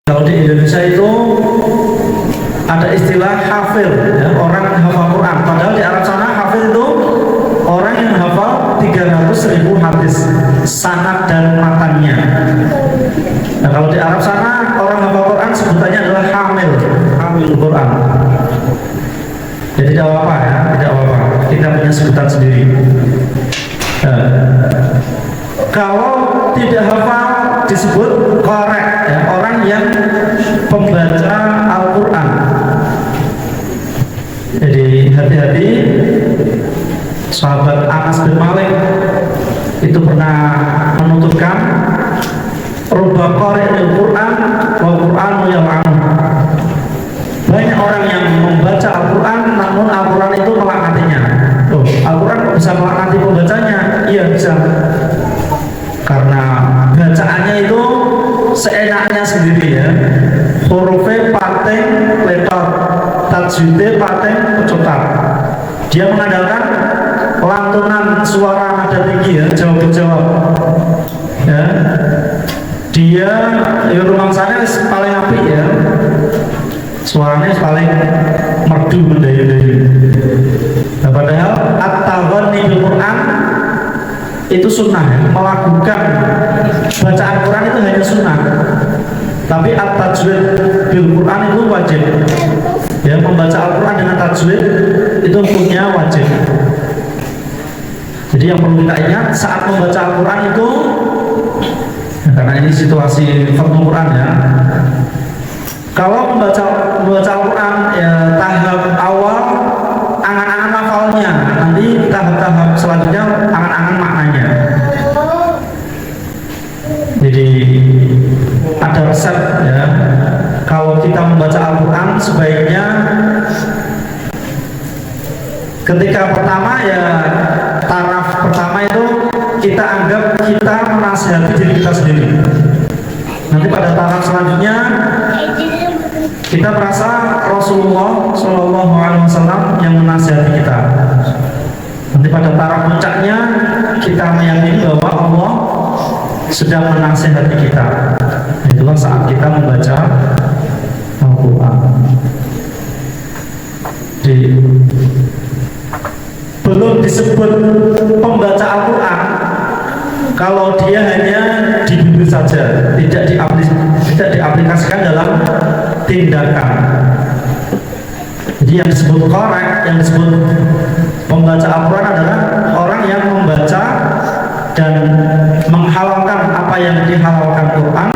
Kalau di Indonesia itu ada istilah hafil, ya, orang hafal Quran. Padahal di Arab sana hafil itu orang yang hafal 300.000 hadis sanad dan matannya. Nah, kalau di Arab sana orang hafal Quran sebutannya adalah hamil Quran. Jadi tidak apa-apa ya, tidak apa-apa. Kita punya sebutan sendiri. Kalau tidak hafal disebut korek, ya, orang yang pembaca Al-Quran. Jadi hati-hati. Sahabat Anas bin Malik itu pernah menuturkan, rubba qari'il Quran wa Qur'anu yal'anu. Banyak orang yang membaca Al-Quran namun Al-Quran itu melaknatinya. Loh, Al-Quran kok bisa melaknati pembacanya? Iya bisa. Karena bacaannya itu seenaknya sendiri, ya. Hurufnya paten letter, tajwidnya paten pecotat. Dia mengandalkan lantunan suara nada tinggi, ya, jawab-jawab. Ya. Dia rumangsanya paling apik, ya. Suaranya paling merdu, mendayu-dayu. Nah, padahal at-taghanni bil Quran itu sunnah, ya. Melakukan bacaan Quran itu hanya sunnah. Tapi at-tajwid bil Quran itu wajib. Ya, membaca Al-Quran dengan tajwid itu hukumnya wajib. Jadi yang perlu kita ingat saat membaca Al-Quran itu, ya, karena ini situasi Fathul Quran, ya. Kalau membaca Al-Quran, ya, tahap awal angan-angan hafalnya, nanti tahap-tahap selanjutnya angan-angan maknanya. Jadi ada resep, ya. Kalau kita membaca Al-Quran sebaiknya ketika pertama, ya, taraf pertama itu kita anggap kita menasihati diri kita sendiri. Nanti pada taraf selanjutnya kita merasa Rasulullah SAW yang menasihati kita. Nanti pada taraf puncaknya kita meyakini bahwa Allah sedang menasihati kita. Itulah saat kita membaca Al-Quran. Belum disebut pembaca Al-Quran kalau dia hanya di bibir saja, tidak diaplikasikan dalam tindakan. Jadi yang disebut korek, yang disebut pembaca Al-Quran adalah orang yang membaca dan menghalalkan apa yang dihalalkan Quran,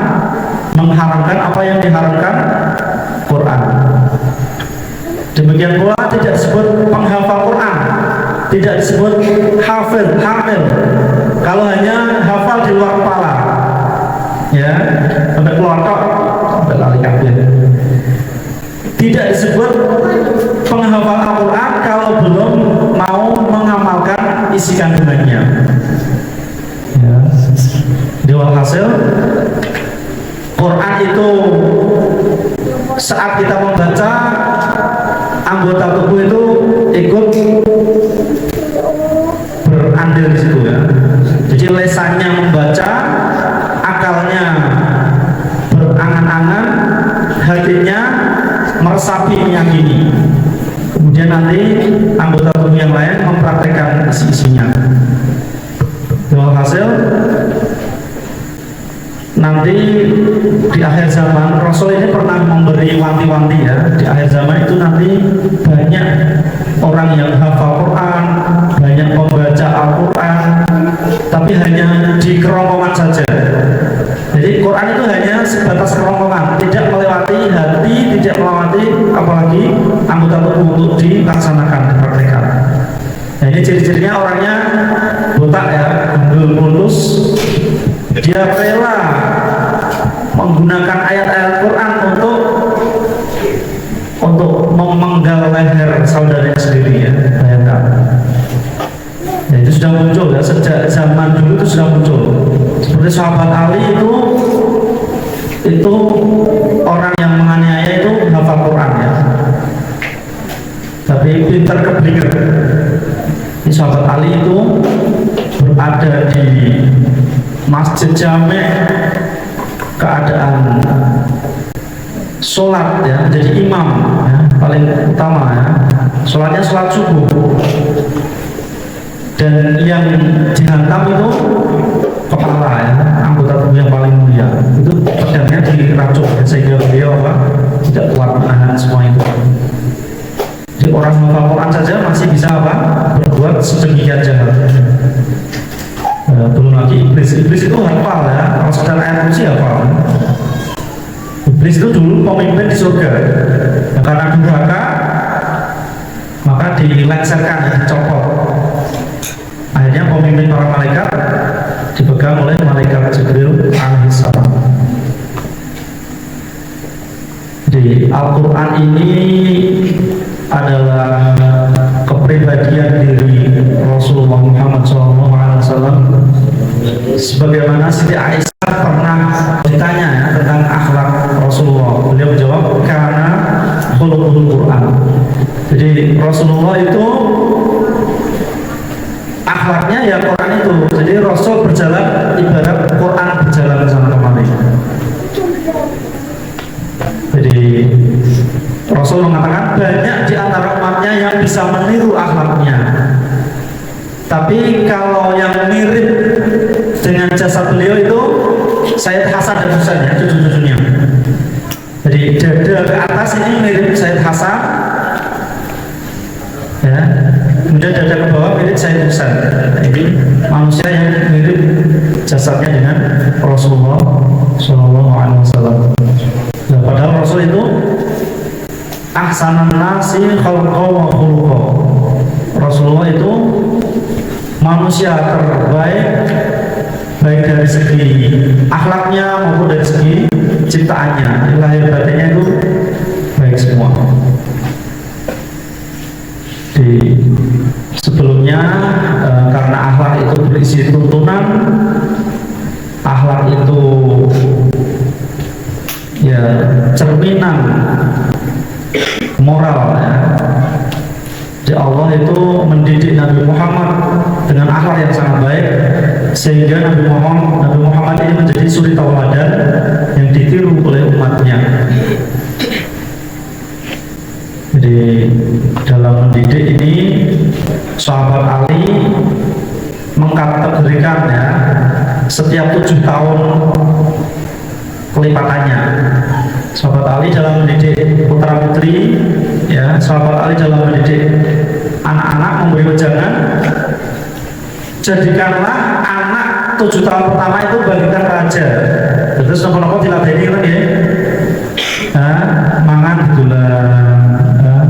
mengharamkan apa yang diharamkan Quran. Demikian pula tidak disebut penghafal Quran, tidak disebut hafil, hamil. Kalau hanya hafal di luar kepala, ya, sampai kelotok, sampai lali kabeh. Tidak disebut penghafal Al-Quran kalau belum mau mengamalkan isi kandungannya. Ya. Di hasil Quran itu saat kita membaca, anggota tubuh itu ikut berandil di situ, ya. Jadi lesannya membaca, akalnya berangan-angan, hatinya meresapi, meyakini. Kemudian nanti anggota tubuh yang lain mempraktekkan isi-isinya. Hasil nanti di akhir zaman Rasul ini pernah memberi wanti-wanti, ya. Di akhir zaman itu nanti banyak orang yang hafal Quran, banyak membaca Al-Quran, tapi hanya di kerongkongan saja. Jadi Quran itu hanya sebatas kerongkongan, tidak melewati hati, tidak melewati apalagi anggota tubuh untuk dilaksanakan, dipraktekkan. Nah, ini ciri-cirinya orangnya botak, ya, gundul mulus. Dia rela menggunakan ayat-ayat Quran untuk memenggal leher saudaranya sendiri, ya. Bayangkan. Ya, itu sudah muncul, ya, sejak zaman dulu itu sudah muncul. Seperti sahabat Ali itu orang yang menganiaya itu hafal Quran, ya. Tapi pintar keblinger. Ini sahabat Ali itu berada di Masjid Jami' keadaan sholat ya, menjadi imam ya, paling utama ya. Sholatnya sholat subuh, dan yang dihantam itu kepala ya, anggota tubuh yang paling mulia. Itu pedangnya diracuk ya, sehingga beliau tidak kuat menahan semua itu. Jadi orang menghafal Quran saja masih bisa berbuat sedemikian jahat. Belum lagi iblis itu hafal ya, kalau sekedar ayat kursi hafal. Iblis itu dulu pemimpin di surga, nah, karena durhaka maka dilengsarkan, dicopot. Akhirnya pemimpin para malaikat dipegang oleh malaikat Jibril alaihissalam. Jadi Al-Quran ini adalah kepribadian diri Rasulullah Muhammad SAW. Sebagaimana Siti Aisyah pernah ditanya ya, tentang akhlak Rasulullah, beliau menjawab karena khuluqul Quran. Jadi Rasulullah itu akhlaknya ya Quran itu. Jadi Rasul berjalan ibarat Quran berjalan sana kemari. Jadi Rasul mengatakan banyak di antara umatnya yang bisa meniru akhlaknya. Tapi kalau yang mirip dengan jasa beliau itu Sayyid Hasan dan Husain ya, cucu-cucunya. Jadi dada ke atas ini mirip Sayyid Hasan ya, kemudian dada ke bawah mirip Sayyid Husain. Ini manusia yang mirip jasadnya dengan Rasulullah SAW. Nah, padahal Rasul itu ahsanan nasi khalqa wa khuluqa. Rasulullah itu manusia terbaik, baik dari segi akhlaknya maupun dari segi ciptaannya. Lahir batinnya itu baik semua. Di sebelumnya karena akhlak itu berisi tuntunan, akhlak itu ya cerminan moral ya. Jadi Allah itu mendidik Nabi Muhammad dengan akhlak yang sangat baik, sehingga Nabi Muhammad ini menjadi suri tauladan yang ditiru oleh umatnya. Jadi dalam mendidik ini sahabat Ali mengkategorikan ya, setiap 7 tahun kelipatannya. Sahabat Ali dalam mendidik putra putri ya, sahabat Ali dalam mendidik anak-anak memberi wejangan, jadikanlah anak 7 tahun pertama itu bagikan raja. Terus nopo-nopo diladeni kan ya, mangan bulan,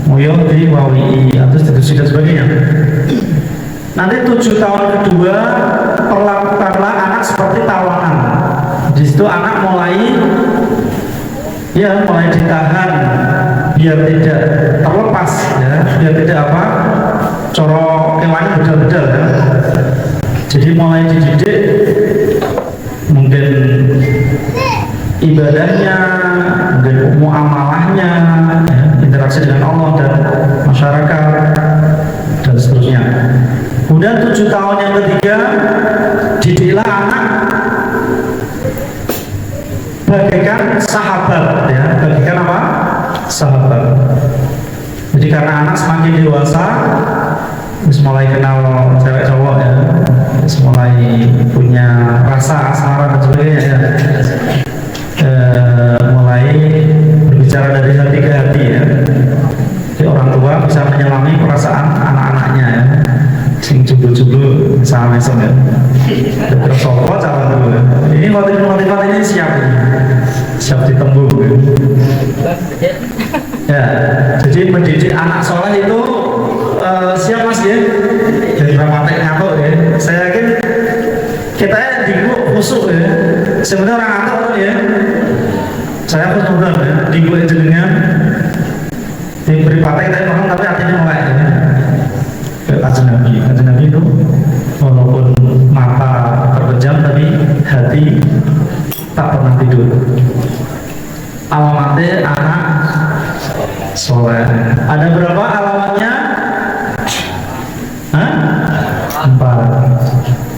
moyo di wawi, terus ditusi dan sebagainya. Nanti 7 tahun kedua perlakukanlah anak seperti tawanan. Di situ anak mulai ditahan biar tidak terlepas ya, biar tidak coro kewannya bedal-bedal ya. Jadi mulai dididik mungkin ibadahnya, mungkin muamalahnya ya, interaksi dengan Allah dan masyarakat dan seterusnya. Kemudian 7 tahun yang ketiga didiklah anak bagaikan sahabat ya, bagaikan sahabat. Jadi karena anak semakin dewasa, mulai kenal cewek cowok ya, mulai punya rasa asmara dan sebagainya ya, mulai berbicara dari hati ke hati ya. Jadi orang tua bisa menyelami perasaan anak-anaknya ya, sing jublu-jublu sama mesem ya, terus sopo calon dulu ya. Ini motif-motif ini siap ditembung ya. Jadi mendidik anak soleh itu siap mas ya, dari ramatek ngatuk ya. Saya yakin kita digu khusuk ya, sebenarnya orang ngatuk ya, saya khusuk benar ya, digu jenengan diberi patek kita orang, tapi artinya mulai ya. Kajian Nabi itu walaupun mata terpejam tapi hati tak pernah tidur. Alamatnya anak soleh. Ada berapa alamatnya? 4.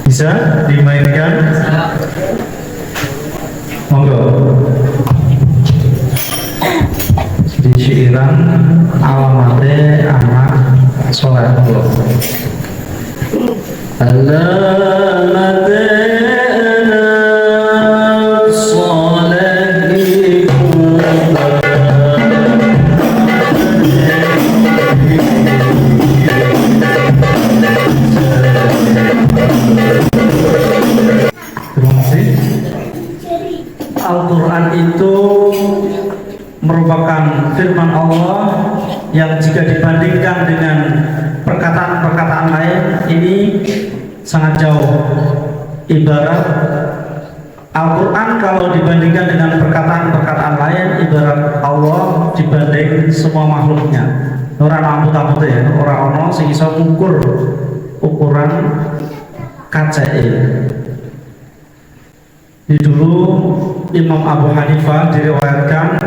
Bisa dimainkan? Monggo. pikiran alamate anak soleh Allah. Alamate anak soleh Al-Quran itu merupakan firman Allah yang jika dibandingkan dengan perkataan-perkataan lain ini sangat jauh. Ibarat Al-Quran kalau dibandingkan dengan perkataan-perkataan lain ibarat Allah dibanding semua makhluknya. Orang rambut-rambut ya, orang sing iso ngukur ukuran KCE. Di dulu Imam Abu Hanifah diriwayatkan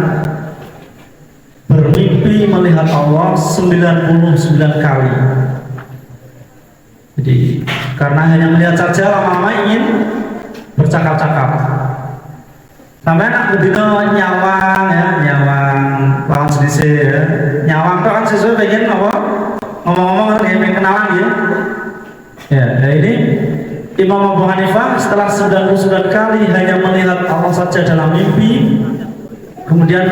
bermimpi melihat Allah 99 kali. Jadi karena hanya melihat saja lama-lama ingin bercakap-cakap. Sampai anak begitu nyawang ya, nyawang lawan jenis ya. Nyawang itu kan sesuai pengen apa? Ngomong-ngomong kan pengen kenalan ya. Ya, nah ini Imam Abu Hanifah setelah 99 kali hanya melihat Allah saja dalam mimpi, kemudian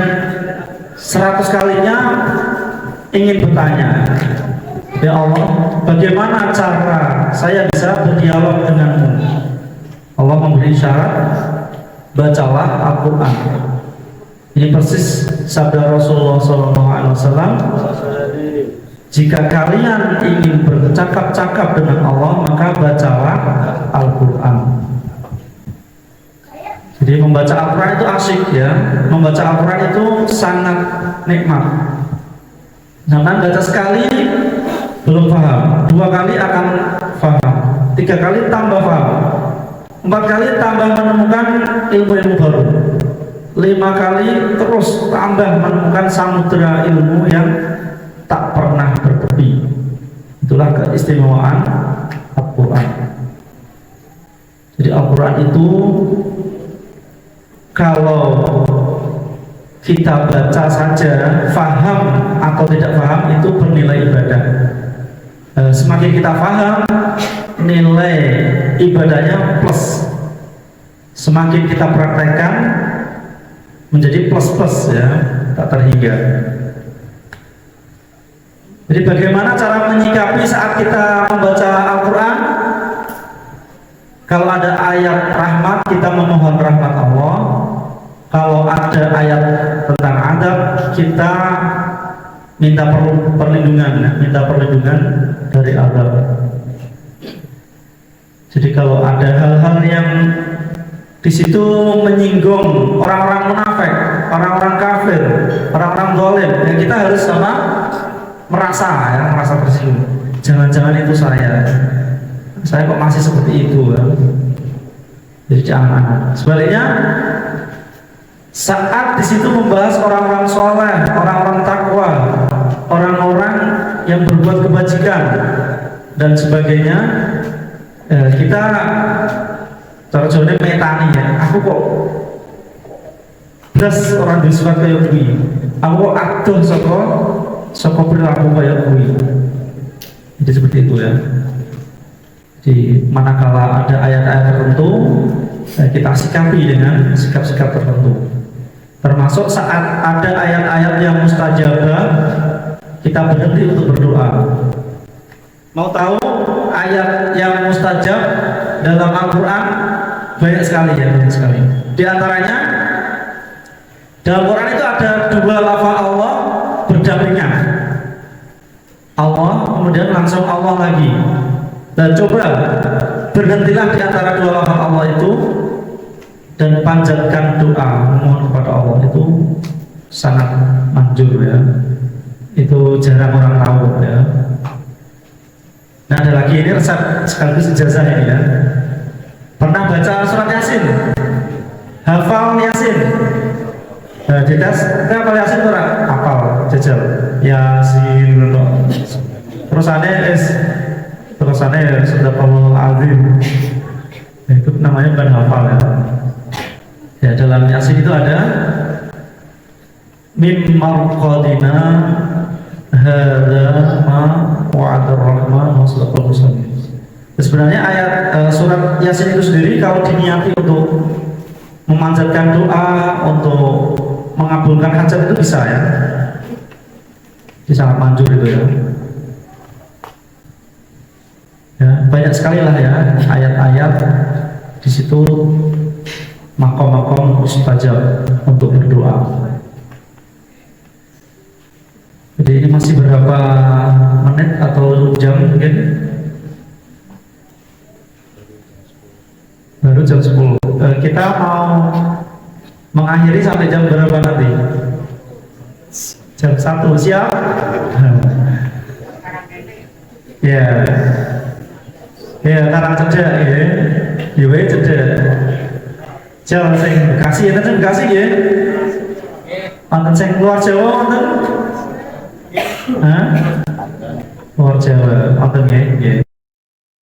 100 kalinya ingin bertanya, ya Allah, bagaimana cara saya bisa berdialog denganmu? Allah memberi syarat, bacalah Al-Quran. Ini persis sabda Rasulullah SAW. Jika kalian ingin bercakap-cakap dengan Allah, maka bacalah Al-Quran. Jadi membaca Al-Quran itu asyik ya. Membaca Al-Quran itu sangat nikmat. Jangan baca sekali belum paham, 2 kali akan paham, 3 kali tambah paham, 4 kali tambah menemukan ilmu-ilmu baru, 5 kali terus tambah menemukan samudera ilmu yang tak pernah bertepi. Itulah keistimewaan Al-Quran. Jadi Al-Quran itu kalau kita baca saja, faham atau tidak faham itu bernilai ibadah. Semakin kita faham, nilai ibadahnya plus. Semakin kita praktekkan, menjadi plus-plus ya, tak terhingga. Jadi bagaimana cara menyikapi saat kita membaca Al-Quran? Kalau ada ayat rahmat, kita memohon rahmat Allah. Kalau ada ayat tentang adab, kita minta perlindungan dari adab. Jadi kalau ada hal-hal yang di situ menyinggung orang-orang munafik, orang-orang kafir, orang-orang zalim, ya kita harus sama merasa tersinggung. Jangan-jangan itu saya kok masih seperti itu ya. Jadi jangan. Sebaliknya saat di situ membahas orang-orang soleh, orang-orang takwa, orang-orang yang berbuat kebajikan dan sebagainya, kita cara jone metani ya. Aku kok belas orang disurat kayak gini. Aku kok aduh soko perilaku kayak gini. Jadi seperti itu ya. Jadi manakala ada ayat-ayat tertentu, kita sikapi dengan sikap-sikap tertentu. Termasuk saat ada ayat-ayat yang mustajabah, kita berhenti untuk berdoa. Mau tahu ayat yang mustajab dalam Al-Quran? Banyak sekali ya, banyak sekali. Di antaranya dalam Quran itu ada 2 lafaz Allah berdampingan. Allah kemudian langsung Allah lagi. Dan coba berhentilah di antara 2 lafaz Allah itu dan panjatkan doa memohon kepada Allah, itu sangat manjur ya. Itu jarang orang tahu ya. Nah ada lagi, ini resep sekaligus ijazah ini ya. Pernah baca surat Yasin? Hafal Yasin? Dites, hafal Yasin orang? Hafal, jajal Yasin. Terusannya sudah Allah azim. Itu namanya bukan hafal ya. Ya dalam Yasin itu ada mim marqadina hadza ma wa'adar rahman wa sadaqal mursalin. Sebenarnya ayat surat Yasin itu sendiri kalau diniati untuk memanjatkan doa, untuk mengabulkan hajat itu bisa ya, sangat manjur itu ya. Ya, banyak sekali lah ya ayat-ayat di situ makom-makom mustajab untuk berdoa. Jadi ini masih berapa menit atau jam mungkin? Baru jam 10. Kita mau mengakhiri sampai jam berapa nanti? Jam 1, siap? Ya. Ya, karang cedek ya. Iwe cedek. Jawa sing Bekasi, enten Bekasi ya? Wonten sing luar Jawa wonten? Hah? Luar Jawa, wonten nggih.